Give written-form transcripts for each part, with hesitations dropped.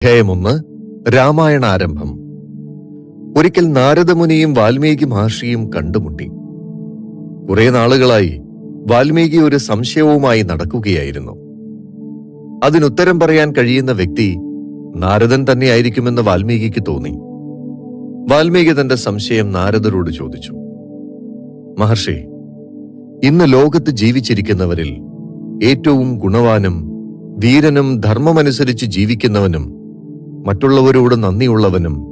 അധ്യായം 1 രാമായണാരംഭം. ഒരിക്കൽ നാരദമുനിയും വാൽമീകി മഹർഷിയും കണ്ടുമുട്ടി. കുറെ നാളുകളായി വാൽമീകി ഒരു സംശയവുമായി നടക്കുകയായിരുന്നു. അതിനുത്തരം പറയാൻ കഴിയുന്ന വ്യക്തി നാരദൻ തന്നെയായിരിക്കുമെന്ന് വാൽമീകിക്ക് തോന്നി. വാൽമീകി തന്റെ സംശയം നാരദരോട് ചോദിച്ചു. മഹർഷി, ഇന്ന് ലോകത്ത് ജീവിച്ചിരിക്കുന്നവരിൽ ഏറ്റവും ഗുണവാനും വീരനും ധർമ്മമനുസരിച്ച് ജീവിക്കുന്നവനും മറ്റുള്ളവരോട് നന്ദിയുള്ളവനും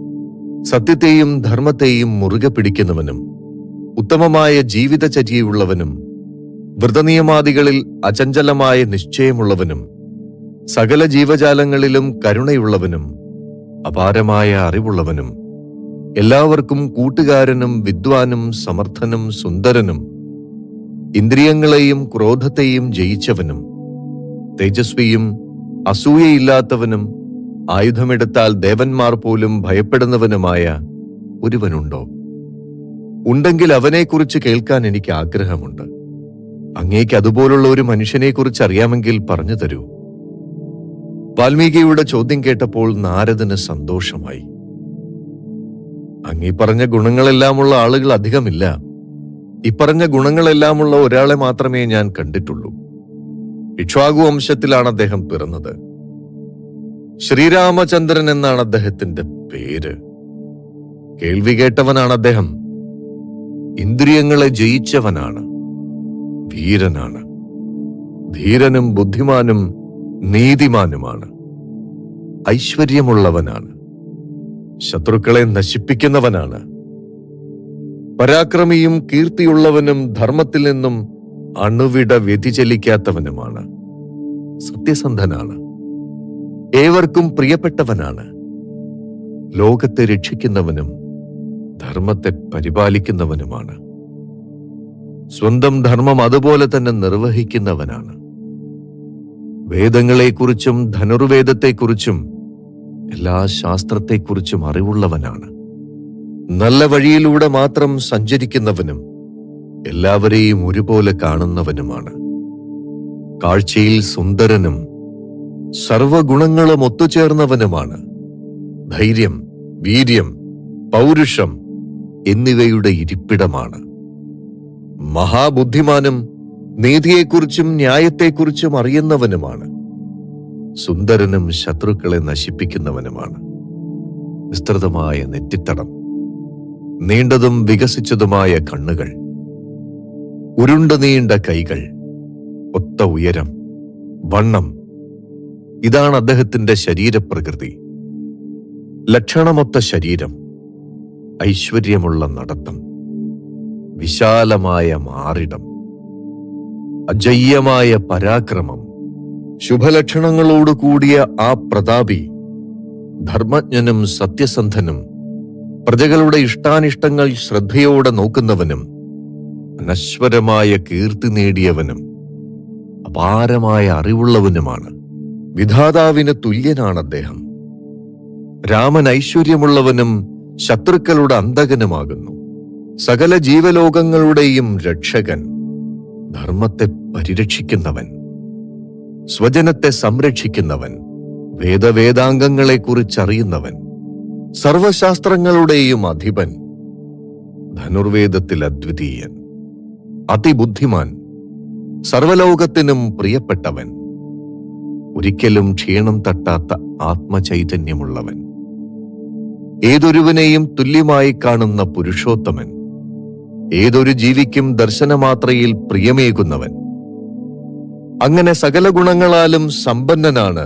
സത്യത്തെയും ധർമ്മത്തെയും മുറുകെ പിടിക്കുന്നവനും ഉത്തമമായ ജീവിതചര്യയുള്ളവനും വ്രതനിയമാദികളിൽ അചഞ്ചലമായ നിശ്ചയമുള്ളവനും സകല ജീവജാലങ്ങളിലും കരുണയുള്ളവനും അപാരമായ അറിവുള്ളവനും എല്ലാവർക്കും കൂട്ടുകാരനും വിദ്വാനും സമർത്ഥനും സുന്ദരനും ഇന്ദ്രിയങ്ങളെയും ക്രോധത്തെയും ജയിച്ചവനും തേജസ്വിയും അസൂയയില്ലാത്തവനും ആയുധമെടുത്താൽ ദേവന്മാർ പോലും ഭയപ്പെടുന്നവനുമായ ഒരുവനുണ്ടോ? ഉണ്ടെങ്കിൽ അവനെക്കുറിച്ച് കേൾക്കാൻ എനിക്ക് ആഗ്രഹമുണ്ട്. അങ്ങേക്ക് അതുപോലുള്ള ഒരു മനുഷ്യനെക്കുറിച്ച് അറിയാമെങ്കിൽ പറഞ്ഞു തരൂ. വാൽമീകിയുടെ ചോദ്യം കേട്ടപ്പോൾ നാരദന് സന്തോഷമായി. അങ്ങീ പറഞ്ഞ ഗുണങ്ങളെല്ലാമുള്ള ആളുകൾ അധികമില്ല. ഇപ്പറഞ്ഞ ഗുണങ്ങളെല്ലാമുള്ള ഒരാളെ മാത്രമേ ഞാൻ കണ്ടിട്ടുള്ളൂ. ഇക്ഷ്വാകു വംശത്തിലാണ് അദ്ദേഹം പിറന്നത്. ശ്രീരാമചന്ദ്രൻ എന്നാണ് അദ്ദേഹത്തിന്റെ പേര്. കേൾവി കേട്ടവനാണ് അദ്ദേഹം. ഇന്ദ്രിയങ്ങളെ ജയിച്ചവനാണ്. വീരനാണ്. ധീരനും ബുദ്ധിമാനും നീതിമാനുമാണ്. ഐശ്വര്യമുള്ളവനാണ്. ശത്രുക്കളെ നശിപ്പിക്കുന്നവനാണ്. പരാക്രമിയും കീർത്തിയുള്ളവനും ധർമ്മത്തിൽ നിന്നും അണുവിട വ്യതിചലിക്കാത്തവനുമാണ്. സത്യസന്ധനാണ്. ഏവർക്കും പ്രിയപ്പെട്ടവനാണ്. ലോകത്തെ രക്ഷിക്കുന്നവനും ധർമ്മത്തെ പരിപാലിക്കുന്നവനുമാണ്. സ്വന്തം ധർമ്മം അതുപോലെ തന്നെ നിർവഹിക്കുന്നവനാണ്. വേദങ്ങളെക്കുറിച്ചും ധനുർവേദത്തെക്കുറിച്ചും എല്ലാ ശാസ്ത്രത്തെക്കുറിച്ചും അറിവുള്ളവനാണ്. നല്ല വഴിയിലൂടെ മാത്രം സഞ്ചരിക്കുന്നവനും എല്ലാവരെയും ഒരുപോലെ കാണുന്നവനുമാണ്. കാഴ്ചയിൽ സുന്ദരനും സർവഗുണങ്ങളും ഒത്തുചേർന്നവനുമാണ്. ധൈര്യം, വീര്യം, പൗരുഷം എന്നിവയുടെ ഇരിപ്പിടമാണ്. മഹാബുദ്ധിമാനും നീതിയെക്കുറിച്ചും ന്യായത്തെക്കുറിച്ചും അറിയുന്നവനുമാണ്. സുന്ദരനും ശത്രുക്കളെ നശിപ്പിക്കുന്നവനുമാണ്. വിസ്തൃതമായ നെറ്റിത്തടം, നീണ്ടതും വികസിച്ചതുമായ കണ്ണുകൾ, ഉരുണ്ട നീണ്ട കൈകൾ, ഒത്ത ഉയരം, വണ്ണം, ഇതാണ് അദ്ദേഹത്തിന്റെ ശരീരപ്രകൃതി. ലക്ഷണമൊത്ത ശരീരം, ഐശ്വര്യമുള്ള നടത്തം, വിശാലമായ മാറിടം, അജയ്യമായ പരാക്രമം, ശുഭലക്ഷണങ്ങളോടു കൂടിയ ആ പ്രതാപി ധർമ്മജ്ഞനും സത്യസന്ധനും പ്രജകളുടെ ഇഷ്ടാനിഷ്ടങ്ങൾ ശ്രദ്ധയോടെ നോക്കുന്നവനും അനശ്വരമായ കീർത്തി നേടിയവനും അപാരമായ അറിവുള്ളവനുമാണ്. വിധാതാവിന് തുല്യനാണ് അദ്ദേഹം. രാമൻ ഐശ്വര്യമുള്ളവനും ശത്രുക്കളുടെ അന്തകനുമാകുന്നു. സകല ജീവലോകങ്ങളുടെയും രക്ഷകൻ, ധർമ്മത്തെ പരിരക്ഷിക്കുന്നവൻ, സ്വജനത്തെ സംരക്ഷിക്കുന്നവൻ, വേദവേദാംഗങ്ങളെക്കുറിച്ചറിയുന്നവൻ, സർവശാസ്ത്രങ്ങളുടെയും അധിപൻ, ധനുർവേദത്തിൽ അദ്വിതീയൻ, അതിബുദ്ധിമാൻ, സർവലോകത്തിനും പ്രിയപ്പെട്ടവൻ, ഒരിക്കലും ക്ഷീണം തട്ടാത്ത ആത്മചൈതന്യമുള്ളവൻ, ഏതൊരുവനെയും തുല്യമായി കാണുന്ന പുരുഷോത്തമൻ, ഏതൊരു ജീവിക്കും ദർശനമാത്രയിൽ പ്രിയമേകുന്നവൻ. അങ്ങനെ സകല ഗുണങ്ങളാലും സമ്പന്നനാണ്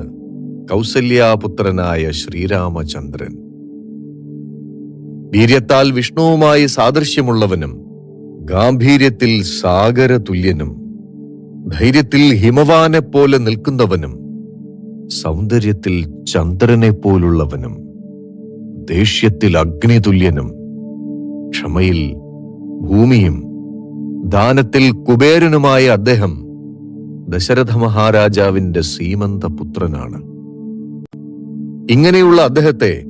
കൗസല്യാപുത്രനായ ശ്രീരാമചന്ദ്രൻ. വീര്യത്താൽ വിഷ്ണുവുമായി സാദൃശ്യമുള്ളവനും ഗാംഭീര്യത്തിൽ സാഗരതുല്യനും ധൈര്യത്തിൽ ഹിമവാനെ പോലെ നിൽക്കുന്നവനും സൗന്ദര്യത്തിൽ ചന്ദ്രനെ പോലുള്ളവനും ദേഷ്യത്തിൽ അഗ്നിതുല്യനും ക്ഷമയിൽ ഭൂമിയും ദാനത്തിൽ കുബേരനുമായ അദ്ദേഹം ദശരഥ മഹാരാജാവിന്റെ സീമന്തപുത്രനാണ്. ഇങ്ങനെയുള്ള അദ്ദേഹത്തെ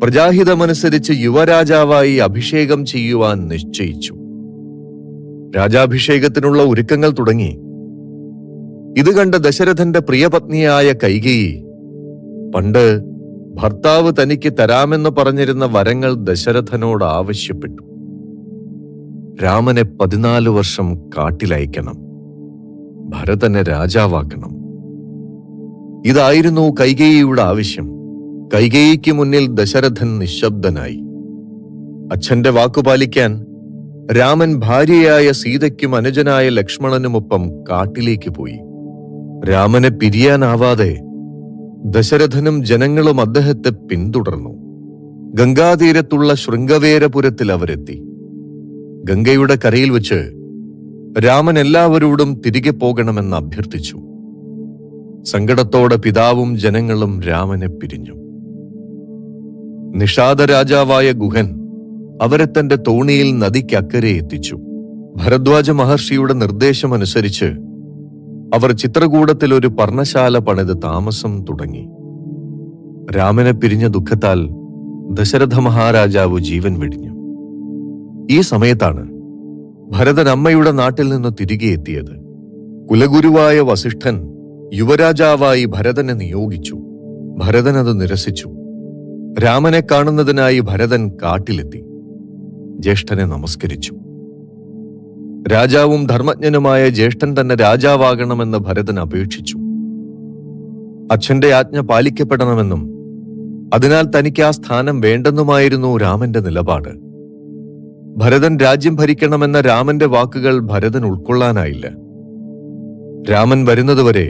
പ്രജാഹിതമനുസരിച്ച് യുവരാജാവായി അഭിഷേകം ചെയ്യുവാൻ നിശ്ചയിച്ചു. രാജാഭിഷേകത്തിനുള്ള ഒരുക്കങ്ങൾ തുടങ്ങി. ഇത് കണ്ട ദശരഥന്റെ പ്രിയപത്നിയായ കൈകേയി പണ്ട് ഭർത്താവ് തനിക്ക് തരാമെന്ന് പറഞ്ഞിരുന്ന വരങ്ങൾ ദശരഥനോട് ആവശ്യപ്പെട്ടു. രാമനെ 14 വർഷം കാട്ടിലയക്കണം, ഭരതനെ രാജാവാക്കണം. ഇതായിരുന്നു കൈകേയിയുടെ ആവശ്യം. കൈകേയിക്ക് മുന്നിൽ ദശരഥൻ നിശബ്ദനായി. അച്ഛന്റെ വാക്കുപാലിക്കാൻ രാമൻ ഭാര്യയായ സീതയ്ക്കും അനുജനായ ലക്ഷ്മണനുമൊപ്പം കാട്ടിലേക്ക് പോയി. രാമനെ പിരിയാനാവാതെ ദശരഥനും ജനങ്ങളും അദ്ദേഹത്തെ പിന്തുടർന്നു. ഗംഗാതീരത്തുള്ള ശൃംഗവേരപുരത്തിൽ അവരെത്തി. ഗംഗയുടെ കരയിൽ വെച്ച് രാമൻ എല്ലാവരോടും തിരികെ പോകണമെന്ന് അഭ്യർത്ഥിച്ചു. സങ്കടത്തോടെ പിതാവും ജനങ്ങളും രാമനെ പിരിഞ്ഞു. നിഷാദ രാജാവായ ഗുഹൻ അവരെ തന്റെ തോണിയിൽ നദിക്കക്കരെ എത്തിച്ചു. ഭരദ്വാജ മഹർഷിയുടെ നിർദ്ദേശമനുസരിച്ച് അവർ ചിത്രകൂടത്തിൽ ഒരു പർണശാല പണിത് താമസം തുടങ്ങി. രാമനെ പിരിഞ്ഞ ദുഃഖത്താൽ ദശരഥ മഹാരാജാവ് ജീവൻ വെടിഞ്ഞു. ഈ സമയത്താണ് ഭരതൻ അമ്മയുടെ നാട്ടിൽ നിന്ന് തിരികെ എത്തിയത്. കുലഗുരുവായ വസിഷ്ഠൻ യുവരാജാവായി ഭരതനെ നിയോഗിച്ചു. ഭരതൻ അത് നിരസിച്ചു. രാമനെ കാണുന്നതിനായി ഭരതൻ കാട്ടിലെത്തി. ജ്യേഷ്ഠനെ നമസ്കരിച്ചു. രാജാവും ധർമ്മജ്ഞനുമായ ജ്യേഷ്ഠൻ തന്നെ രാജാവാകണമെന്ന് ഭരതൻ അപേക്ഷിച്ചു. അച്ഛന്റെ ആജ്ഞ പാലിക്കപ്പെടണമെന്നും അതിനാൽ തനിക്ക് ആ സ്ഥാനം വേണ്ടെന്നുമായിരുന്നു രാമന്റെ നിലപാട്. ഭരതൻ രാജ്യം ഭരിക്കണമെന്ന രാമന്റെ വാക്കുകൾ ഭരതൻ ഉൾക്കൊള്ളാനായില്ല. രാമൻ വരുന്നതുവരെ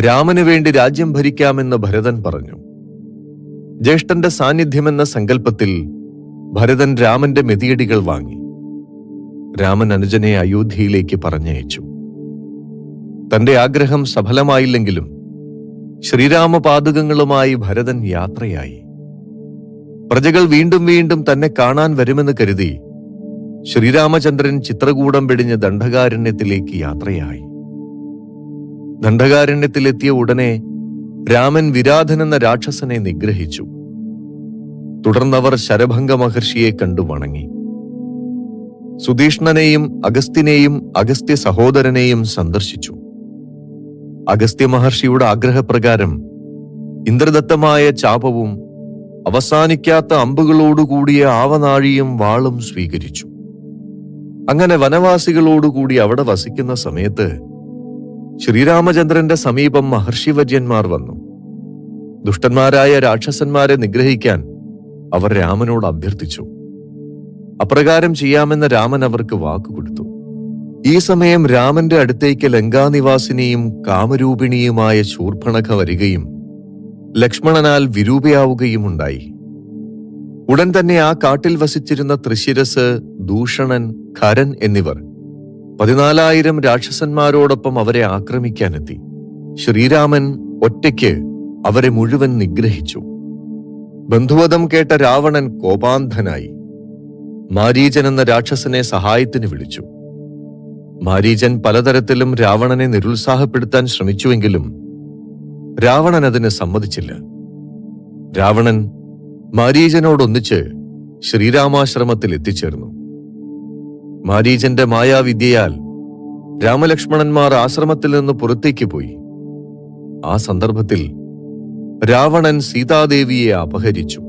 രാമന് വേണ്ടി രാജ്യം ഭരിക്കാമെന്ന് ഭരതൻ പറഞ്ഞു. ജ്യേഷ്ഠന്റെ സാന്നിധ്യമെന്ന സങ്കല്പത്തിൽ ഭരതൻ രാമന്റെ മെതിയടികൾ വാങ്ങി. രാമൻ അനുജനെ അയോധ്യയിലേക്ക് പറഞ്ഞയച്ചു. തന്റെ ആഗ്രഹം സഫലമായില്ലെങ്കിലും ശ്രീരാമപാദുകങ്ങളുമായി ഭരതൻ യാത്രയായി. പ്രജകൾ വീണ്ടും വീണ്ടും തന്നെ കാണാൻ വരുമെന്ന് കരുതി ശ്രീരാമചന്ദ്രൻ ചിത്രകൂടം വെടിഞ്ഞ് ദണ്ഡകാരണ്യത്തിലേക്ക് യാത്രയായി. ദണ്ഡകാരണ്യത്തിലെത്തിയ ഉടനെ രാമൻ വിരാധൻ എന്ന രാക്ഷസനെ നിഗ്രഹിച്ചു. തുടർന്നവർ ശരഭംഗ മഹർഷിയെ കണ്ടു വണങ്ങി. സുധീഷ്ണനെയും അഗസ്ത്യനെയും അഗസ്ത്യ സഹോദരനെയും സന്ദർശിച്ചു. അഗസ്ത്യ മഹർഷിയുടെ ആഗ്രഹപ്രകാരം ഇന്ദ്രദത്തമായ ചാപവും അവസാനിക്കാത്ത അമ്പുകളോടുകൂടിയ ആവനാഴിയും വാളും സ്വീകരിച്ചു. അങ്ങനെ വനവാസികളോടുകൂടി അവിടെ വസിക്കുന്ന സമയത്ത് ശ്രീരാമചന്ദ്രന്റെ സമീപം മഹർഷിവര്യന്മാർ വന്നു. ദുഷ്ടന്മാരായ രാക്ഷസന്മാരെ നിഗ്രഹിക്കാൻ അവർ രാമനോട് അഭ്യർത്ഥിച്ചു. അപ്രകാരം ചെയ്യാമെന്ന് രാമൻ അവർക്ക് വാക്കുകൊടുത്തു. ഈ സമയം രാമന്റെ അടുത്തേക്ക് ലങ്കാനിവാസിനിയും കാമരൂപിണിയുമായ ശൂർപ്പണഖ വരികയും ലക്ഷ്മണനാൽ വിരൂപയാവുകയും ഉണ്ടായി. ഉടൻ തന്നെ ആ കാട്ടിൽ വസിച്ചിരുന്ന ത്രിശിരസ്, ദൂഷണൻ, ഖരൻ എന്നിവർ 14,000 രാക്ഷസന്മാരോടൊപ്പം അവരെ ആക്രമിക്കാനെത്തി. ശ്രീരാമൻ ഒറ്റയ്ക്ക് അവരെ മുഴുവൻ നിഗ്രഹിച്ചു. ബന്ധുവധം കേട്ട രാവണൻ കോപാന്ധനായി. മാരീചൻ എന്ന രാക്ഷസനെ സഹായത്തിന് വിളിച്ചു. മാരീചൻ പലതരത്തിലും രാവണനെ നിരുത്സാഹപ്പെടുത്താൻ ശ്രമിച്ചുവെങ്കിലും രാവണൻ അതിന് സമ്മതിച്ചില്ല. രാവണൻ മാരീചനോടൊന്നിച്ച് ശ്രീരാമാശ്രമത്തിൽ എത്തിച്ചേർന്നു. മാരീചന്റെ മായാവിദ്യയാൽ രാമലക്ഷ്മണന്മാർ ആശ്രമത്തിൽ നിന്ന് പുറത്തേക്ക് പോയി. ആ സന്ദർഭത്തിൽ രാവണൻ സീതാദേവിയെ അപഹരിച്ചു.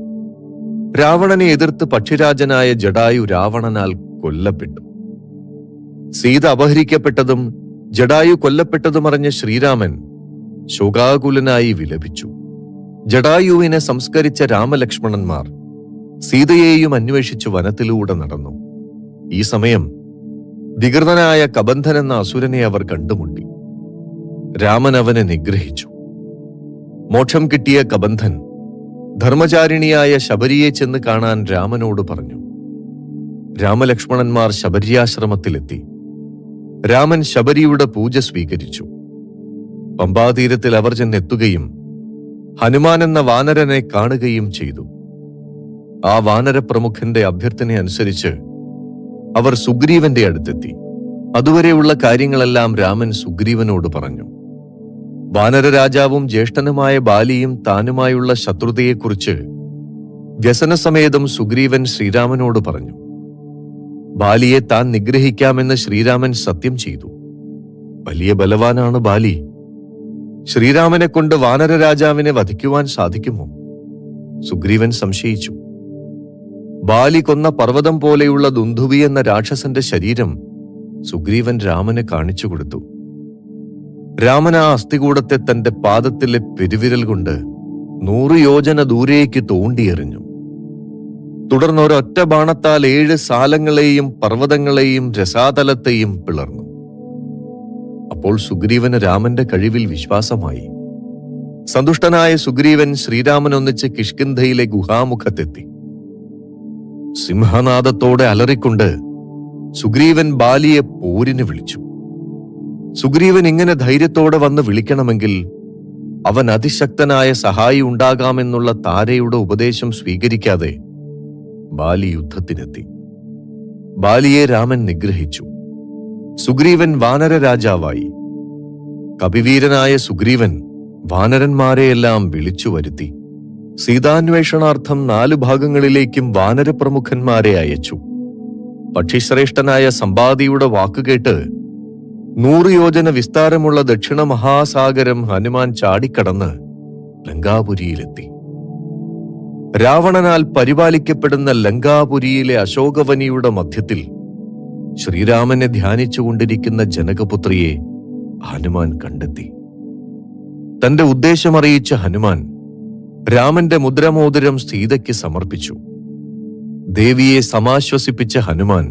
രാവണനെ എതിർത്ത് പക്ഷിരാജനായ ജടായു രാവണനാൽ കൊല്ലപ്പെട്ടു. സീത അപഹരിക്കപ്പെട്ടതും ജടായു കൊല്ലപ്പെട്ടതുമറിഞ്ഞ ശ്രീരാമൻ ശോകാകുലനായി വിലപിച്ചു. ജടായുവിനെ സംസ്കരിച്ച രാമലക്ഷ്മണന്മാർ സീതയെയും അന്വേഷിച്ചു വനത്തിലൂടെ നടന്നു. ഈ സമയം വികൃതനായ കബന്ധൻ എന്ന അസുരനെ അവർ കണ്ടുമുട്ടി. രാമൻ അവനെ നിഗ്രഹിച്ചു. മോക്ഷം കിട്ടിയ കബന്ധൻ ധർമ്മചാരിണിയായ ശബരിയെ ചെന്ന് കാണാൻ രാമനോട് പറഞ്ഞു. രാമലക്ഷ്മണന്മാർ ശബരിയാശ്രമത്തിലെത്തി. രാമൻ ശബരിയുടെ പൂജ സ്വീകരിച്ചു. പമ്പാതീരത്തിൽ അവർ ചെന്നെത്തുകയും ഹനുമാൻ എന്ന വാനരനെ കാണുകയും ചെയ്തു. ആ വാനരപ്രമുഖന്റെ അഭ്യർത്ഥന അനുസരിച്ച് അവർ സുഗ്രീവന്റെ അടുത്തെത്തി. അതുവരെയുള്ള കാര്യങ്ങളെല്ലാം രാമൻ സുഗ്രീവനോട് പറഞ്ഞു. വാനര രാജാവും ജ്യേഷ്ഠനുമായ ബാലിയും താനുമായുള്ള ശത്രുതയെക്കുറിച്ച് വ്യസനസമേതം സുഗ്രീവൻ ശ്രീരാമനോട് പറഞ്ഞു. ബാലിയെ താൻ നിഗ്രഹിക്കാമെന്ന് ശ്രീരാമൻ സത്യം ചെയ്തു. വലിയ ബലവാനാണ് ബാലി. ശ്രീരാമനെ കൊണ്ട് വാനര രാജാവിനെ വധിക്കുവാൻ സാധിക്കുമോ? സുഗ്രീവൻ സംശയിച്ചു. ബാലി കൊന്ന പർവ്വതം പോലെയുള്ള ദുന്ദുഭി എന്ന രാക്ഷസന്റെ ശരീരം സുഗ്രീവൻ രാമന് കാണിച്ചു കൊടുത്തു. രാമൻ ആ അസ്ഥികൂടത്തെ തന്റെ പാദത്തിലെ പെരുവിരൽ കൊണ്ട് 100 യോജന ദൂരേക്ക് തോണ്ടിയെറിഞ്ഞു. തുടർന്ന് ഒരൊറ്റ ബാണത്താൽ 7 സാലങ്ങളെയും പർവ്വതങ്ങളെയും രസാതലത്തെയും പിളർന്നു. അപ്പോൾ സുഗ്രീവന് രാമന്റെ കഴിവിൽ വിശ്വാസമായി. സന്തുഷ്ടനായ സുഗ്രീവൻ ശ്രീരാമൻ ഒന്നിച്ച് കിഷ്കിന്ധയിലെ ഗുഹാമുഖത്തെത്തി. സിംഹനാദത്തോടെ അലറിക്കൊണ്ട് സുഗ്രീവൻ ബാലിയെ പോരിന് വിളിച്ചു. സുഗ്രീവൻ ഇങ്ങനെ ധൈര്യത്തോടെ വന്ന് വിളിക്കണമെങ്കിൽ അവൻ അതിശക്തനായ സഹായി ഉണ്ടാകാമെന്നുള്ള താരയുടെ ഉപദേശം സ്വീകരിക്കാതെ ബാലി യുദ്ധത്തിനെത്തി. ബാലിയെ രാമൻ നിഗ്രഹിച്ചു. സുഗ്രീവൻ വാനര രാജാവായി. കപിവീരനായ സുഗ്രീവൻ വാനരന്മാരെയെല്ലാം വിളിച്ചു വരുത്തി. സീതാന്വേഷണാർത്ഥം 4 ഭാഗങ്ങളിലേക്കും വാനരപ്രമുഖന്മാരെ അയച്ചു. പക്ഷിശ്രേഷ്ഠനായ സമ്പാദിയുടെ വാക്കുകേട്ട് 100 യോജന വിസ്താരമുള്ള ദക്ഷിണ മഹാസാഗരം ഹനുമാൻ ചാടിക്കടന്ന് ലങ്കാപുരിയിലെത്തി. രാവണനാൽ പരിപാലിക്കപ്പെടുന്ന ലങ്കാപുരിയിലെ അശോകവനിയുടെ മധ്യത്തിൽ ശ്രീരാമനെ ധ്യാനിച്ചുകൊണ്ടിരിക്കുന്ന ജനകപുത്രിയെ ഹനുമാൻ കണ്ടെത്തി. തന്റെ ഉദ്ദേശമറിയിച്ച ഹനുമാൻ രാമന്റെ മുദ്രമോതിരം സീതയ്ക്ക് സമർപ്പിച്ചു. ദേവിയെ സമാശ്വസിപ്പിച്ച ഹനുമാൻ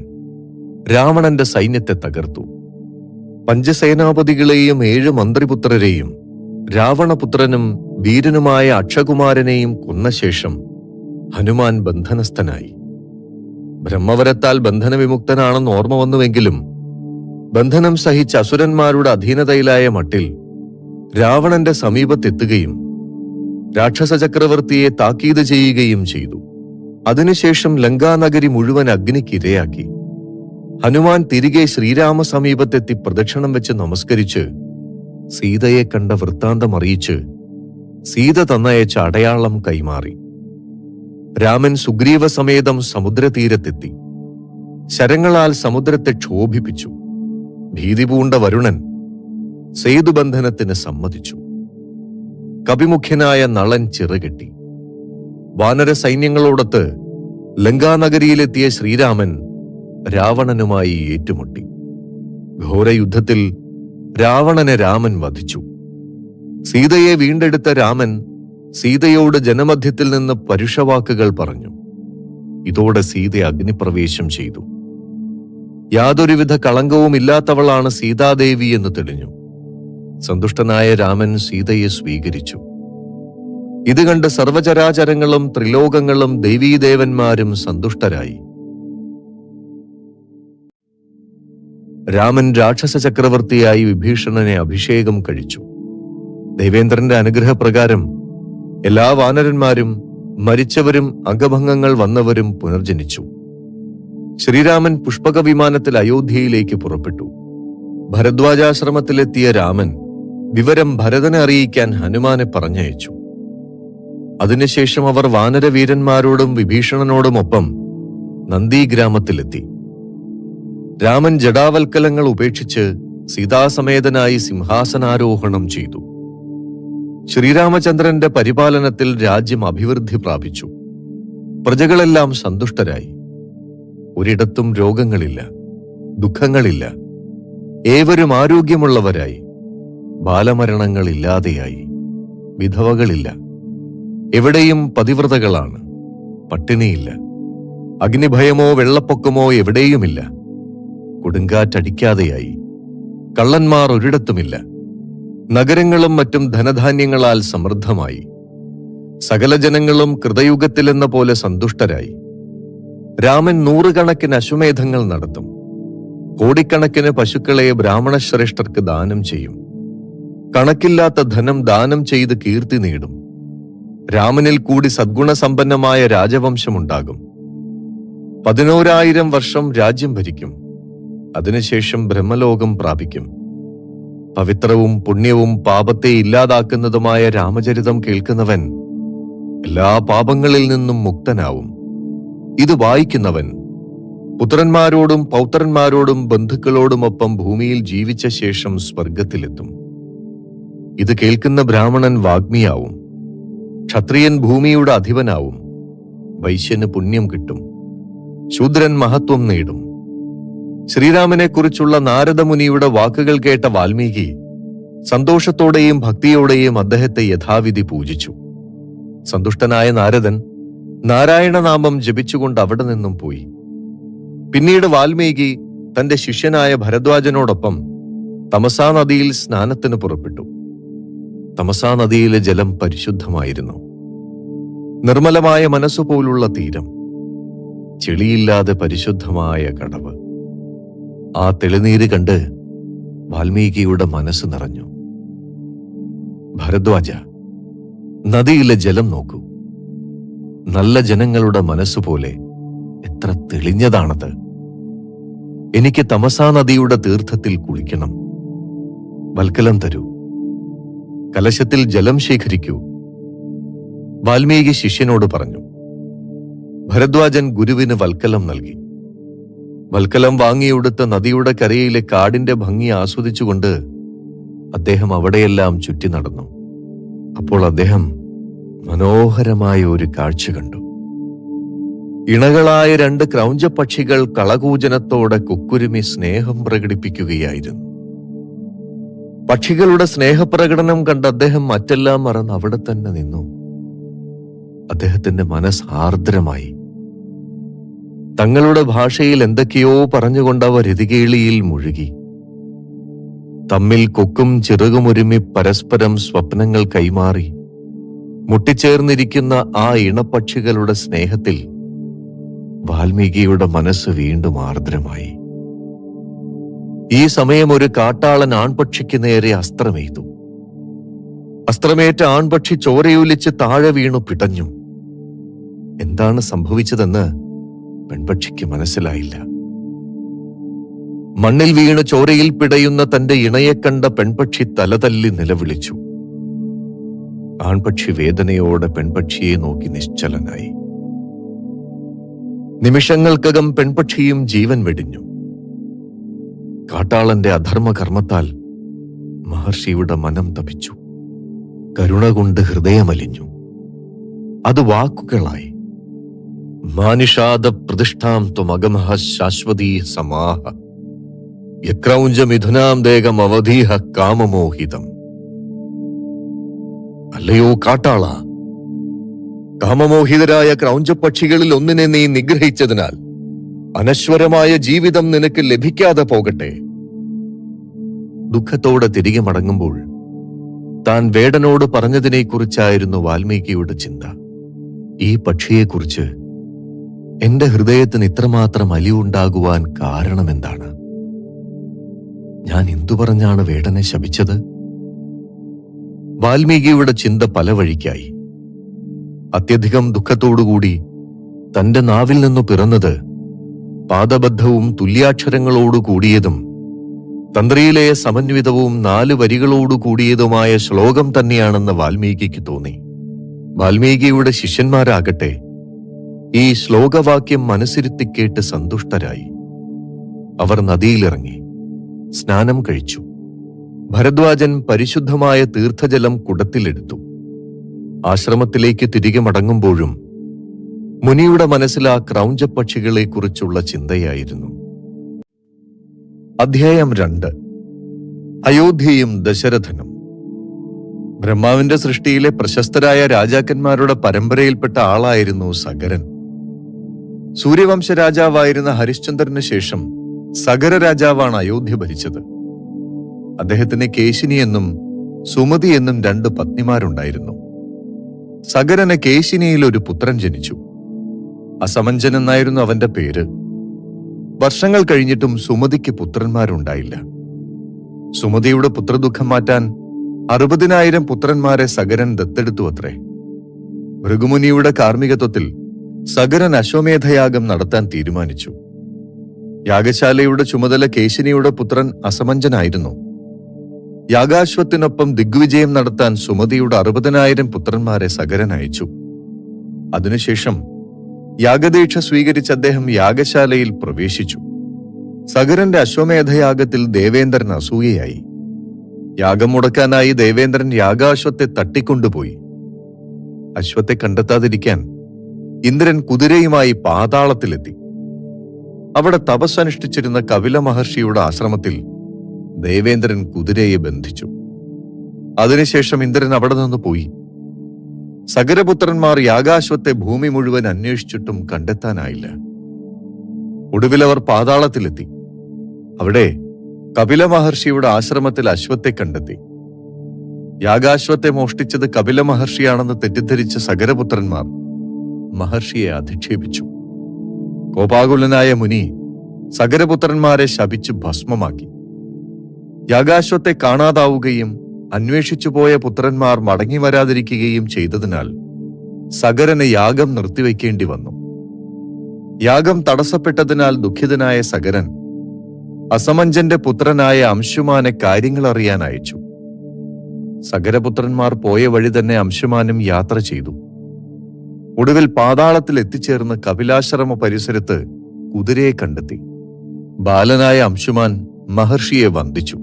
രാവണന്റെ സൈന്യത്തെ തകർത്തു. പഞ്ചസേനാപതികളെയും 7 മന്ത്രിപുത്രരെയും രാവണപുത്രനും വീരനുമായ അക്ഷകുമാരനെയും കൊന്ന ശേഷം ഹനുമാൻ ബന്ധനസ്ഥനായി. ബ്രഹ്മവരത്താൽ ബന്ധനവിമുക്തനാണെന്ന് ഓർമ്മ വന്നുവെങ്കിലും ബന്ധനം സഹിച്ച അസുരന്മാരുടെ അധീനതയിലായ മട്ടിൽ രാവണന്റെ സമീപത്തെത്തുകയും രാക്ഷസ ചക്രവർത്തിയെ താക്കീത് ചെയ്യുകയും ചെയ്തു. അതിനുശേഷം ലങ്കാനഗരി മുഴുവൻ അഗ്നിക്കിരയാക്കി. ഹനുമാൻ തിരികെ ശ്രീരാമ സമീപത്തെത്തി പ്രദക്ഷിണം വെച്ച് നമസ്കരിച്ച് സീതയെ കണ്ട വൃത്താന്തം അറിയിച്ച് സീത തന്നയച്ച അടയാളം കൈമാറി. രാമൻ സുഗ്രീവ സമേതം സമുദ്രതീരത്തെത്തി. ശരങ്ങളാൽ സമുദ്രത്തെ ക്ഷോഭിപ്പിച്ചു. ഭീതി പൂണ്ട വരുണൻ സേതുബന്ധനത്തിന് സമ്മതിച്ചു. കപിമുഖ്യനായ നളൻ ചിറകെട്ടി. വാനര സൈന്യങ്ങളോടൊത്ത് ലങ്കാനഗരിയിലെത്തിയ ശ്രീരാമൻ രാവണനുമായി ഏറ്റുമുട്ടി. ഘോരയുദ്ധത്തിൽ രാവണനെ രാമൻ വധിച്ചു. സീതയെ വീണ്ടെടുത്ത രാമൻ സീതയോട് ജനമധ്യത്തിൽ നിന്ന് പരുഷവാക്കുകൾ പറഞ്ഞു. ഇതോടെ സീത അഗ്നിപ്രവേശം ചെയ്തു. യാതൊരുവിധ കളങ്കവുമില്ലാത്തവളാണ് സീതാദേവി എന്ന് തെളിഞ്ഞു. സന്തുഷ്ടനായ രാമൻ സീതയെ സ്വീകരിച്ചു. ഇത് കണ്ട് സർവചരാചരങ്ങളും ത്രിലോകങ്ങളും ദേവീദേവന്മാരും സന്തുഷ്ടരായി. രാമൻ രാക്ഷസ ചക്രവർത്തിയായി വിഭീഷണനെ അഭിഷേകം കഴിച്ചു. ദേവേന്ദ്രന്റെ അനുഗ്രഹപ്രകാരം എല്ലാ വാനരന്മാരും മരിച്ചവരും അംഗഭംഗങ്ങൾ വന്നവരും പുനർജനിച്ചു. ശ്രീരാമൻ പുഷ്പക വിമാനത്തിൽ അയോധ്യയിലേക്ക് പുറപ്പെട്ടു. ഭരദ്വാജാശ്രമത്തിലെത്തിയ രാമൻ വിവരം ഭരതനെ അറിയിക്കാൻ ഹനുമാനെ പറഞ്ഞയച്ചു. അതിനുശേഷം അവർ വാനരവീരന്മാരോടും വിഭീഷണനോടുമൊപ്പം നന്ദിഗ്രാമത്തിലെത്തി. രാമൻ ജടാവൽക്കലങ്ങൾ ഉപേക്ഷിച്ച് സീതാസമേതനായി സിംഹാസനാരോഹണം ചെയ്തു. ശ്രീരാമചന്ദ്രന്റെ പരിപാലനത്തിൽ രാജ്യം അഭിവൃദ്ധി പ്രാപിച്ചു. പ്രജകളെല്ലാം സന്തുഷ്ടരായി. ഒരിടത്തും രോഗങ്ങളില്ല, ദുഃഖങ്ങളില്ല. ഏവരും ആരോഗ്യമുള്ളവരായി. ബാലമരണങ്ങളില്ലാതെയായി. വിധവകളില്ല. എവിടെയും പതിവ്രതകളാണ്. പട്ടിണിയില്ല. അഗ്നിഭയമോ വെള്ളപ്പൊക്കമോ എവിടെയുമില്ല. കൊടുങ്കാറ്റടിക്കാതെയായി. കള്ളന്മാർ ഒരിടത്തുമില്ല. നഗരങ്ങളും മറ്റും ധനധാന്യങ്ങളാൽ സമൃദ്ധമായി. സകല ജനങ്ങളും കൃതയുഗത്തിലെന്ന പോലെ സന്തുഷ്ടരായി. രാമൻ 100 കണക്കിന് അശ്വമേധങ്ങൾ നടത്തും. കോടിക്കണക്കിന് പശുക്കളെ ബ്രാഹ്മണശ്രേഷ്ഠർക്ക് ദാനം ചെയ്യും. കണക്കില്ലാത്ത ധനം ദാനം ചെയ്ത് കീർത്തി നേടും. രാമനിൽ കൂടി സദ്ഗുണസമ്പന്നമായ രാജവംശമുണ്ടാകും. 11,000 വർഷം രാജ്യം ഭരിക്കും. അതിനുശേഷം ബ്രഹ്മലോകം പ്രാപിക്കും. പവിത്രവും പുണ്യവും പാപത്തെ ഇല്ലാതാക്കുന്നതുമായ രാമചരിതം കേൾക്കുന്നവൻ എല്ലാ പാപങ്ങളിൽ നിന്നും മുക്തനാവും. ഇത് വായിക്കുന്നവൻ പുത്രന്മാരോടും പൗത്രന്മാരോടും ബന്ധുക്കളോടുമൊപ്പം ഭൂമിയിൽ ജീവിച്ച ശേഷം സ്വർഗത്തിലെത്തും. ഇത് കേൾക്കുന്ന ബ്രാഹ്മണൻ വാഗ്മിയാവും. ക്ഷത്രിയൻ ഭൂമിയുടെ അധിപനാവും, വൈശ്യന് പുണ്യം കിട്ടും, ശൂദ്രൻ മഹത്വം നേടും. ശ്രീരാമനെക്കുറിച്ചുള്ള നാരദമുനിയുടെ വാക്കുകൾ കേട്ട വാൽമീകി സന്തോഷത്തോടെയും ഭക്തിയോടെയും അദ്ദേഹത്തെ യഥാവിധി പൂജിച്ചു. സന്തുഷ്ടനായ നാരദൻ നാരായണനാമം ജപിച്ചുകൊണ്ട് അവിടെ നിന്നും പോയി. പിന്നീട് വാൽമീകി തന്റെ ശിഷ്യനായ ഭരദ്വാജനോടൊപ്പം തമസാ നദിയിൽ സ്നാനത്തിന് പുറപ്പെട്ടു. തമസാ നദിയിലെ ജലം പരിശുദ്ധമായിരുന്നു. നിർമ്മലമായ മനസ്സുപോലുള്ള തീരം, ചെളിയില്ലാതെ പരിശുദ്ധമായ കടവ്. ആ തെളിനീര് കണ്ട് വാൽമീകിയുടെ മനസ്സ് നിറഞ്ഞു. ഭരദ്വാജ, നദിയിലെ ജലം നോക്കൂ. നല്ല ജനങ്ങളുടെ മനസ്സുപോലെ എത്ര തെളിഞ്ഞതാണത്. എനിക്ക് തമസാ നദിയുടെ തീർത്ഥത്തിൽ കുളിക്കണം. വൽക്കലം തരൂ. കലശത്തിൽ ജലം ശേഖരിക്കൂ. വാൽമീകി ശിഷ്യനോട് പറഞ്ഞു. ഭരദ്വാജൻ ഗുരുവിന് വൽക്കലം നൽകി. വൽക്കലം വാങ്ങിയെടുത്ത നദിയുടെ കരയിലെ കാടിന്റെ ഭംഗി ആസ്വദിച്ചുകൊണ്ട് അദ്ദേഹം അവിടെയെല്ലാം ചുറ്റി നടന്നു. അപ്പോൾ അദ്ദേഹം മനോഹരമായ ഒരു കാഴ്ച കണ്ടു. ഇണകളായ 2 ക്രൗഞ്ചപക്ഷികൾ കളകൂജനത്തോടെ കുക്കുരുമി സ്നേഹം പ്രകടിപ്പിക്കുകയായിരുന്നു. പക്ഷികളുടെ സ്നേഹപ്രകടനം കണ്ട് അദ്ദേഹം മറ്റെല്ലാം മറന്ന് അവിടെ തന്നെ നിന്നു. അദ്ദേഹത്തിന്റെ മനസ്സ് ആർദ്രമായി. തങ്ങളുടെ ഭാഷയിൽ എന്തൊക്കെയോ പറഞ്ഞുകൊണ്ട് അവർ രതികേളിയിൽ മുഴുകി. തമ്മിൽ കൊക്കും ചിറകുമൊരുമി പരസ്പരം സ്വപ്നങ്ങൾ കൈമാറി മുട്ടിച്ചേർന്നിരിക്കുന്ന ആ ഇണപക്ഷികളുടെ സ്നേഹത്തിൽ വാൽമീകിയുടെ മനസ്സ് വീണ്ടും ആർദ്രമായി. ഈ സമയം ഒരു കാട്ടാളൻ ആൺപക്ഷിക്ക് നേരെ അസ്ത്രമെയ്തു. അസ്ത്രമേറ്റ ആൺപക്ഷി ചോരയൊലിച്ച് താഴെ വീണു പിടഞ്ഞു. എന്താണ് സംഭവിച്ചതെന്ന് പെൺപക്ഷിക്ക് മനസ്സിലായില്ല. മണ്ണിൽ വീണ് ചോരയിൽ പിടയുന്ന തന്റെ ഇണയെ കണ്ട പെൺപക്ഷി തലതല്ലി നിലവിളിച്ചു. ആൺപക്ഷി വേദനയോടെ പെൺപക്ഷിയെ നോക്കി നിശ്ചലനായി. നിമിഷങ്ങൾക്കകം പെൺപക്ഷിയും ജീവൻ വെടിഞ്ഞു. കാട്ടാളന്റെ അധർമ്മകർമ്മത്താൽ മഹർഷിയുടെ മനം തപിച്ചു. കരുണ കൊണ്ട് ഹൃദയമലിഞ്ഞു. അത് വാക്കുകളായി. മാനിഷാദ പ്രതിഷ്ഠാം ത്വമഗമഃ ശാശ്വതീ സമാഹ യക്രൗഞ്ച മിഥുനാം ദേഹം അവധീഹ കാമമോഹിതം. അല്ലയോ കാട്ടാള, കാമമോഹിതരായ ക്രൗഞ്ചപക്ഷികളിൽ ഒന്നിനെ നീ നിഗ്രഹിച്ചതിനാൽ അനശ്വരമായ ജീവിതം നിനക്ക് ലഭിക്കാതെ പോകട്ടെ. ദുഃഖത്തോടെ തിരികെ മടങ്ങുമ്പോൾ താൻ വേടനോട് പറഞ്ഞതിനെക്കുറിച്ചായിരുന്നു വാൽമീകിയുടെ ചിന്ത. ഈ പക്ഷിയെക്കുറിച്ച് എന്റെ ഹൃദയത്തിന് ഇത്രമാത്രം അലിവുണ്ടാകുവാൻ കാരണമെന്താണ്? ഞാൻ എന്തു പറഞ്ഞാണ് വേടനെ ശപിച്ചത്? വാൽമീകിയുടെ ചിന്ത പല വഴിക്കായി. അത്യധികം ദുഃഖത്തോടുകൂടി തന്റെ നാവിൽ നിന്നു പിറന്നത് പാദബദ്ധവും തുല്യാക്ഷരങ്ങളോടു കൂടിയതും തന്ത്രിയിലെ സമന്വിതവും 4 വരികളോടു കൂടിയതുമായ ശ്ലോകം തന്നെയാണെന്ന് വാൽമീകിക്ക് തോന്നി. വാൽമീകിയുടെ ശിഷ്യന്മാരാകട്ടെ ഈ ശ്ലോകവാക്യം മനസ്സിരുത്തി കേട്ട് സന്തുഷ്ടരായി. അവർ നദിയിലിറങ്ങി സ്നാനം കഴിച്ചു. ഭരദ്വാജൻ പരിശുദ്ധമായ തീർത്ഥജലം കുടത്തിലെടുത്തു. ആശ്രമത്തിലേക്ക് തിരികെ മടങ്ങുമ്പോഴും മുനിയുടെ മനസ്സിൽ ആ ക്രൗഞ്ചപക്ഷികളെക്കുറിച്ചുള്ള ചിന്തയായിരുന്നു. അധ്യായം 2. അയോധ്യയും ദശരഥനും. ബ്രഹ്മാവിന്റെ സൃഷ്ടിയിലെ പ്രശസ്തരായ രാജാക്കന്മാരുടെ പരമ്പരയിൽപ്പെട്ട ആളായിരുന്നു സഗരൻ. സൂര്യവംശ രാജാവായിരുന്ന ഹരിശ്ചന്ദ്രന് ശേഷം സഗര രാജാവാണ് അയോധ്യ ഭരിച്ചത്. അദ്ദേഹത്തിന് കേശിനി എന്നും സുമതി എന്നും 2 പത്നിമാരുണ്ടായിരുന്നു. സഗരന് കേശിനിയിൽ ഒരു പുത്രൻ ജനിച്ചു. അസമഞ്ജൻ എന്നായിരുന്നു അവന്റെ പേര്. വർഷങ്ങൾ കഴിഞ്ഞിട്ടും സുമതിക്ക് പുത്രന്മാരുണ്ടായില്ല. സുമതിയുടെ പുത്രദുഃഖം മാറ്റാൻ 60,000 പുത്രന്മാരെ സഗരൻ ദത്തെടുത്തു അത്രേ. ഭൃഗുമുനിയുടെ കാർമ്മികത്വത്തിൽ സഗരൻ അശ്വമേധയാഗം നടത്താൻ തീരുമാനിച്ചു. യാഗശാലയുടെ ചുമതല കേശിനിയുടെ പുത്രൻ അസമഞ്ജനായിരുന്നു. യാഗാശ്വത്തിനൊപ്പം ദിഗ്വിജയം നടത്താൻ സുമതിയുടെ 60,000 പുത്രന്മാരെ സഗരൻ അയച്ചു. അതിനുശേഷം യാഗദീക്ഷ സ്വീകരിച്ച് അദ്ദേഹം യാഗശാലയിൽ പ്രവേശിച്ചു. സഗരന്റെ അശ്വമേധയാഗത്തിൽ ദേവേന്ദ്രൻ അസൂയയായി. യാഗം മുടക്കാനായി ദേവേന്ദ്രൻ യാഗാശ്വത്തെ തട്ടിക്കൊണ്ടുപോയി. അശ്വത്തെ കണ്ടെത്താതിരിക്കാൻ ഇന്ദ്രൻ കുതിരയുമായി പാതാളത്തിലെത്തി. അവിടെ തപസ്സനുഷ്ഠിച്ചിരുന്ന കപില മഹർഷിയുടെ ആശ്രമത്തിൽ ദേവേന്ദ്രൻ കുതിരയെ ബന്ധിച്ചു. അതിനുശേഷം ഇന്ദ്രൻ അവിടെ നിന്ന് പോയി. സഗരപുത്രന്മാർ യാഗാശ്വത്തെ ഭൂമി മുഴുവൻ അന്വേഷിച്ചിട്ടും കണ്ടെത്താനായില്ല. ഒടുവിൽ അവർ പാതാളത്തിലെത്തി. അവിടെ കപില മഹർഷിയുടെ ആശ്രമത്തിൽ അശ്വത്തെ കണ്ടെത്തി. യാഗാശ്വത്തെ മോഷ്ടിച്ചത് കപില മഹർഷിയാണെന്ന് തെറ്റിദ്ധരിച്ച സഗരപുത്രന്മാർ മഹർഷിയെ അധിക്ഷേപിച്ചു. കോപാകുലനായ മുനി സഗരപുത്രന്മാരെ ശപിച്ച് ഭസ്മമാക്കി. യാഗാശ്വത്തെ കാണാതാവുകയും അന്വേഷിച്ചുപോയ പുത്രന്മാർ മടങ്ങി വരാതിരിക്കുകയും ചെയ്തതിനാൽ സഗരന് യാഗം നിർത്തിവെക്കേണ്ടി വന്നു. യാഗം തടസ്സപ്പെട്ടതിനാൽ ദുഃഖിതനായ സഗരൻ അസമഞ്ജന്റെ പുത്രനായ അംശുമാനെ കാര്യങ്ങൾ അറിയാൻ അയച്ചു. സഗരപുത്രന്മാർ പോയ വഴി തന്നെ അംശുമാനും യാത്ര ചെയ്തു. ഒടുവിൽ പാതാളത്തിൽ എത്തിച്ചേർന്ന് കപിലാശ്രമ പരിസരത്ത് കുതിരയെ കണ്ടെത്തി. ബാലനായ അംശുമാൻ മഹർഷിയെ വന്ദിച്ചു.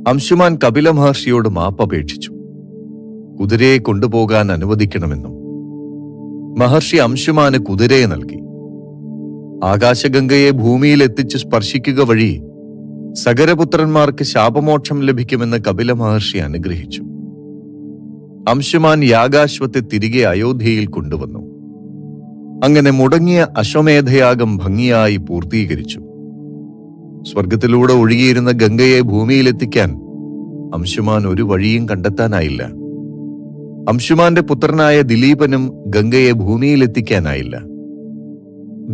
അംശുമാൻ കപില മഹർഷിയോട് മാപ്പപേക്ഷിച്ചു. കുതിരയെ കൊണ്ടുപോകാൻ അനുവദിക്കണമെന്നും മഹർഷി അംശുമാന് കുതിരയെ നൽകി. ആകാശഗംഗയെ ഭൂമിയിൽ എത്തിച്ച് സ്പർശിക്കുക വഴി സഗരപുത്രന്മാർക്ക് ശാപമോക്ഷം ലഭിക്കുമെന്ന് കപില മഹർഷി അനുഗ്രഹിച്ചു. അംശുമാൻ യാഗാശ്വത്തെ തിരികെ അയോധ്യയിൽ കൊണ്ടുവന്നു. അങ്ങനെ മുടങ്ങിയ അശ്വമേധയാഗം ഭംഗിയായി പൂർത്തീകരിച്ചു. സ്വർഗത്തിലൂടെ ഒഴുകിയിരുന്ന ഗംഗയെ ഭൂമിയിലെത്തിക്കാൻ അംശുമാൻ ഒരു വഴിയും കണ്ടെത്താനായില്ല. അംശുമാന്റെ പുത്രനായ ദിലീപനും ഗംഗയെ ഭൂമിയിലെത്തിക്കാനായില്ല.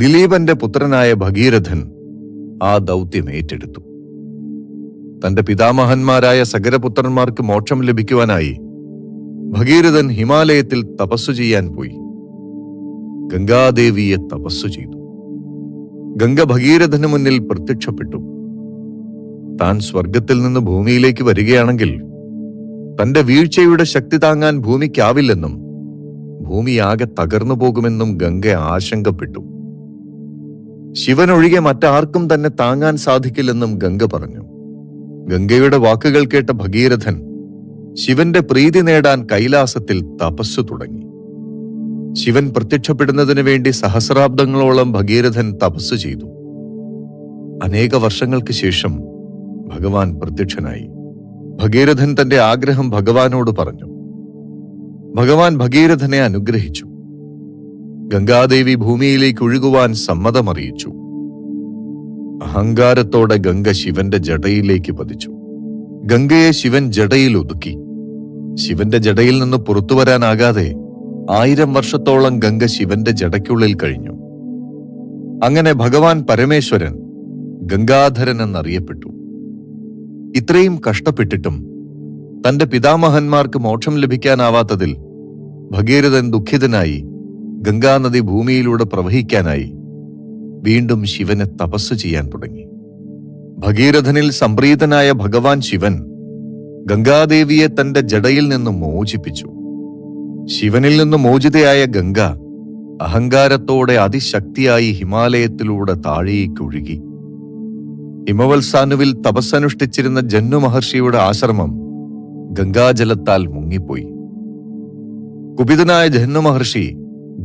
ദിലീപന്റെ പുത്രനായ ഭഗീരഥൻ ആ ദൗത്യം ഏറ്റെടുത്തു. തന്റെ പിതാമഹന്മാരായ സഗരപുത്രന്മാർക്ക് മോക്ഷം ലഭിക്കുവാനായി ഭഗീരഥൻ ഹിമാലയത്തിൽ തപസ്സു ചെയ്യാൻ പോയി. ഗംഗാദേവിയെ തപസ്സു ചെയ്തു. ഗംഗ ഭഗീരഥന് മുന്നിൽ പ്രത്യക്ഷപ്പെട്ടു. താൻ സ്വർഗത്തിൽ നിന്ന് ഭൂമിയിലേക്ക് വരികയാണെങ്കിൽ തന്റെ വീഴ്ചയുടെ ശക്തി താങ്ങാൻ ഭൂമിക്കാവില്ലെന്നും ഭൂമിയാകെ തകർന്നു പോകുമെന്നും ഗംഗ ആശങ്കപ്പെട്ടു. ശിവനൊഴികെ മറ്റാർക്കും തന്നെ താങ്ങാൻ സാധിക്കില്ലെന്നും ഗംഗ പറഞ്ഞു. ഗംഗയുടെ വാക്കുകൾ കേട്ട ഭഗീരഥൻ ശിവന്റെ പ്രീതി നേടാൻ കൈലാസത്തിൽ തപസ്സു തുടങ്ങി. ശിവൻ പ്രത്യക്ഷപ്പെടുന്നതിനു വേണ്ടി സഹസ്രാബ്ദങ്ങളോളം ഭഗീരഥൻ തപസ്സു ചെയ്തു. അനേക വർഷങ്ങൾക്ക് ശേഷം ഭഗവാൻ പ്രത്യക്ഷനായി. ഭഗീരഥൻ തന്റെ ആഗ്രഹം ഭഗവാനോട് പറഞ്ഞു. ഭഗവാൻ ഭഗീരഥനെ അനുഗ്രഹിച്ചു. ഗംഗാദേവി ഭൂമിയിലേക്ക് ഒഴുകുവാൻ സമ്മതമറിയിച്ചു. അഹങ്കാരത്തോടെ ഗംഗ ശിവന്റെ ജടയിലേക്ക് പതിച്ചു. ഗംഗയെ ശിവൻ ജടയിൽ ഒതുക്കി. ശിവന്റെ ജടയിൽ നിന്ന് പുറത്തുവരാനാകാതെ 1000 വർഷത്തോളം ഗംഗ ശിവന്റെ ജടയ്ക്കുള്ളിൽ കഴിഞ്ഞു. അങ്ങനെ ഭഗവാൻ പരമേശ്വരൻ ഗംഗാധരൻ എന്നറിയപ്പെട്ടു. ഇത്രയും കഷ്ടപ്പെട്ടിട്ടും തന്റെ പിതാമഹന്മാർക്ക് മോക്ഷം ലഭിക്കാനാവാത്തതിൽ ഭഗീരഥൻ ദുഃഖിതനായി ഗംഗാനദി ഭൂമിയിലൂടെ പ്രവഹിക്കാനായി വീണ്ടും ശിവനെ തപസ്സു ചെയ്യാൻ തുടങ്ങി. ഭഗീരഥനിൽ സംപ്രീതനായ ഭഗവാൻ ശിവൻ ഗംഗാദേവിയെ തന്റെ ജടയിൽ നിന്ന് മോചിപ്പിച്ചു. ശിവനിൽ നിന്ന് മോചിതയായ ഗംഗ അഹങ്കാരത്തോടെ അതിശക്തിയായി ഹിമാലയത്തിലൂടെ താഴേക്കൊഴുകി. ഹിമവത്സാനുവിൽ തപസ്സനുഷ്ഠിച്ചിരുന്ന ജന്നു മഹർഷിയുടെ ആശ്രമം ഗംഗാജലത്താൽ മുങ്ങിപ്പോയി. കുപിതനായ ജന്നു മഹർഷി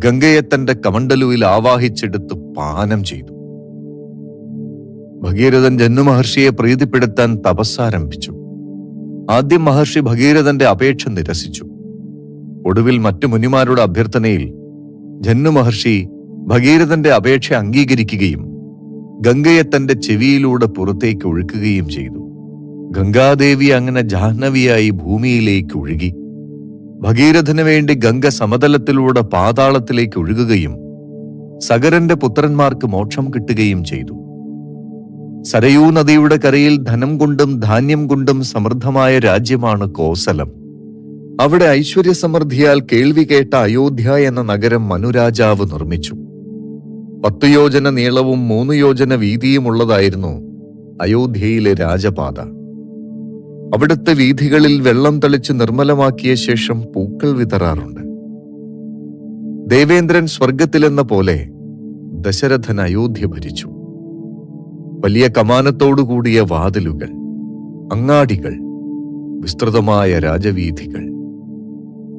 ഗംഗയെ തന്റെ കമണ്ഡലുവിൽ ആവാഹിച്ചെടുത്ത് പാനം ചെയ്തു. ഭഗീരഥൻ ജന്നു മഹർഷിയെ പ്രീതിപ്പെടുത്താൻ തപസ്സാരംഭിച്ചു. ആദ്യം മഹർഷി ഭഗീരഥന്റെ അപേക്ഷ നിരസിച്ചു. ഒടുവിൽ മറ്റു മുനിമാരുടെ അഭ്യർത്ഥനയിൽ ജന്നു മഹർഷി ഭഗീരഥന്റെ അപേക്ഷ അംഗീകരിക്കുകയും ഗംഗയെ തന്റെ ചെവിയിലൂടെ പുറത്തേക്ക് ഒഴുക്കുകയും ചെയ്തു. ഗംഗാദേവി അങ്ങനെ ജാഹ്നവിയായി ഭൂമിയിലേക്ക് ഒഴുകി. ഭഗീരഥന് വേണ്ടി ഗംഗ സമതലത്തിലൂടെ പാതാളത്തിലേക്ക് ഒഴുകുകയും സഗരന്റെ പുത്രന്മാർക്ക് മോക്ഷം കിട്ടുകയും ചെയ്തു. സരയൂ നദിയുടെ കരയിൽ ധനം കൊണ്ടും ധാന്യം കൊണ്ടും സമൃദ്ധമായ രാജ്യമാണ് കോസലം. അവിടെ ഐശ്വര്യസമൃദ്ധിയാൽ കേൾവി കേട്ട അയോധ്യ എന്ന നഗരം മനുരാജാവ് നിർമ്മിച്ചു. 10 യോജന നീളവും 3 യോജന വീതിയുമുള്ളതായിരുന്നു അയോധ്യയിലെ രാജപാത. അവിടുത്തെ വീഥികളിൽ വെള്ളം തളിച്ച് നിർമ്മലമാക്കിയ ശേഷം പൂക്കൾ വിതറാറുണ്ട്. ദേവേന്ദ്രൻ സ്വർഗത്തിലെന്ന പോലെ ദശരഥൻ അയോധ്യ ഭരിച്ചു. വലിയ കമാനത്തോടുകൂടിയ വാതിലുകൾ, അങ്ങാടികൾ, വിസ്തൃതമായ രാജവീഥികൾ,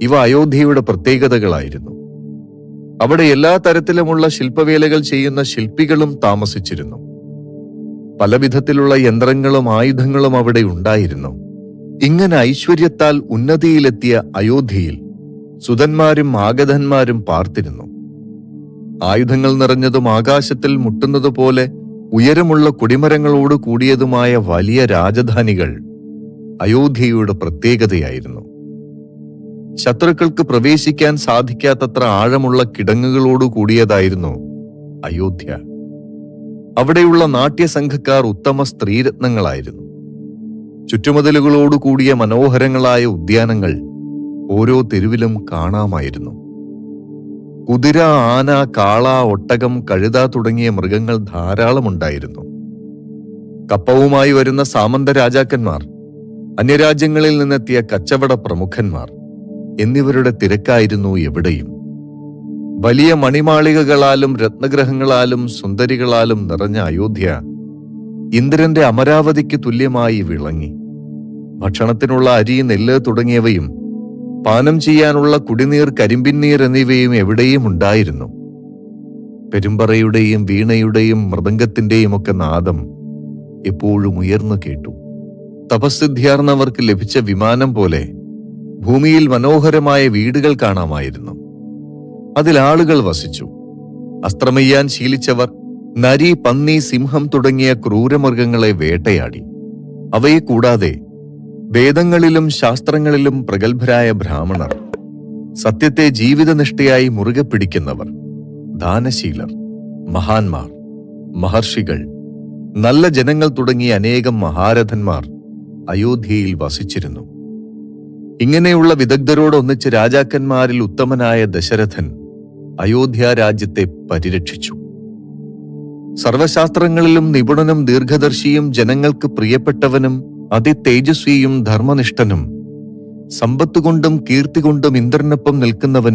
ഇവ അയോധ്യയുടെ പ്രത്യേകതകളായിരുന്നു. അവിടെ എല്ലാ തരത്തിലുമുള്ള ശില്പവേലകൾ ചെയ്യുന്ന ശില്പികളും താമസിച്ചിരുന്നു. പലവിധത്തിലുള്ള യന്ത്രങ്ങളും ആയുധങ്ങളും അവിടെ ഉണ്ടായിരുന്നു. ഇങ്ങനെ ഐശ്വര്യത്താൽ ഉന്നതിയിലെത്തിയ അയോധ്യയിൽ സുതന്മാരും ആഗതന്മാരും പാർത്തിരുന്നു. ആയുധങ്ങൾ നിറഞ്ഞതും ആകാശത്തിൽ മുട്ടുന്നതുപോലെ ഉയരമുള്ള കൊടിമരങ്ങളോട് കൂടിയതുമായ വലിയ രാജധാനികൾ അയോധ്യയുടെ പ്രത്യേകതയായിരുന്നു. ശത്രുക്കൾക്ക് പ്രവേശിക്കാൻ സാധിക്കാത്തത്ര ആഴമുള്ള കിടങ്ങുകളോട് കൂടിയതായിരുന്നു അയോധ്യ. അവിടെയുള്ള നാട്യസംഘക്കാർ ഉത്തമ സ്ത്രീരത്നങ്ങളായിരുന്നു. ചുറ്റുമതിലുകളോട് കൂടിയ മനോഹരങ്ങളായ ഉദ്യാനങ്ങൾ ഓരോ തെരുവിലും കാണാമായിരുന്നു. കുതിര, ആന, കാള, ഒട്ടകം, കഴുത തുടങ്ങിയ മൃഗങ്ങൾ ധാരാളമുണ്ടായിരുന്നു. കപ്പവുമായി വരുന്ന സാമന്ത രാജാക്കന്മാർ, അന്യരാജ്യങ്ങളിൽ നിന്നെത്തിയ കച്ചവട പ്രമുഖന്മാർ എന്നിവരുടെ തിരക്കായിരുന്നു എവിടെയും. വലിയ മണിമാളികകളാലും രത്നഗ്രഹങ്ങളാലും സുന്ദരികളാലും നിറഞ്ഞ അയോധ്യ ഇന്ദ്രന്റെ അമരാവതിക്ക് തുല്യമായി വിളങ്ങി. ഭക്ഷണത്തിനുള്ള അരി, നെല്ല് തുടങ്ങിയവയും പാനം ചെയ്യാനുള്ള കുടിനീർ, കരിമ്പിന്നീർ എന്നിവയും എവിടെയും ഉണ്ടായിരുന്നു. പെരുമ്പറയുടെയും വീണയുടെയും മൃദംഗത്തിന്റെയും ഒക്കെ നാദം എപ്പോഴും ഉയർന്നു കേട്ടു. തപസ്സിദ്ധ്യാർന്നവർക്ക് ലഭിച്ച വിമാനം പോലെ ഭൂമിയിൽ മനോഹരമായ വീടുകൾ കാണാമായിരുന്നു. അതിൽ ആളുകൾ വസിച്ചു. അസ്ത്രമെയ്യാൻ ശീലിച്ചവർ നരി, പന്നി, സിംഹം തുടങ്ങിയ ക്രൂരമൃഗങ്ങളെ വേട്ടയാടി. അവയെ കൂടാതെ വേദങ്ങളിലും ശാസ്ത്രങ്ങളിലും പ്രഗത്ഭരായ ബ്രാഹ്മണർ, സത്യത്തെ ജീവിതനിഷ്ഠയായി മുറുകെ പിടിക്കുന്നവർ, ദാനശീലർ, മഹാന്മാർ, മഹർഷികൾ, നല്ല ജനങ്ങൾ തുടങ്ങിയ അനേകം മഹാരഥന്മാർ അയോധ്യയിൽ വസിച്ചിരുന്നു. ഇങ്ങനെയുള്ള വിദഗ്ധരോടൊന്നിച്ച് രാജാക്കന്മാരിൽ ഉത്തമനായ ദശരഥൻ അയോധ്യ രാജ്യത്തെ പരിരക്ഷിച്ചു. സർവശാസ്ത്രങ്ങളിലും നിപുണനും ദീർഘദർശിയും ജനങ്ങൾക്ക് പ്രിയപ്പെട്ടവനും അതിതേജസ്വിയും ധർമ്മനിഷ്ഠനും സമ്പത്തുകൊണ്ടും കീർത്തി കൊണ്ടും ഇന്ദ്രനൊപ്പം നിൽക്കുന്നവനും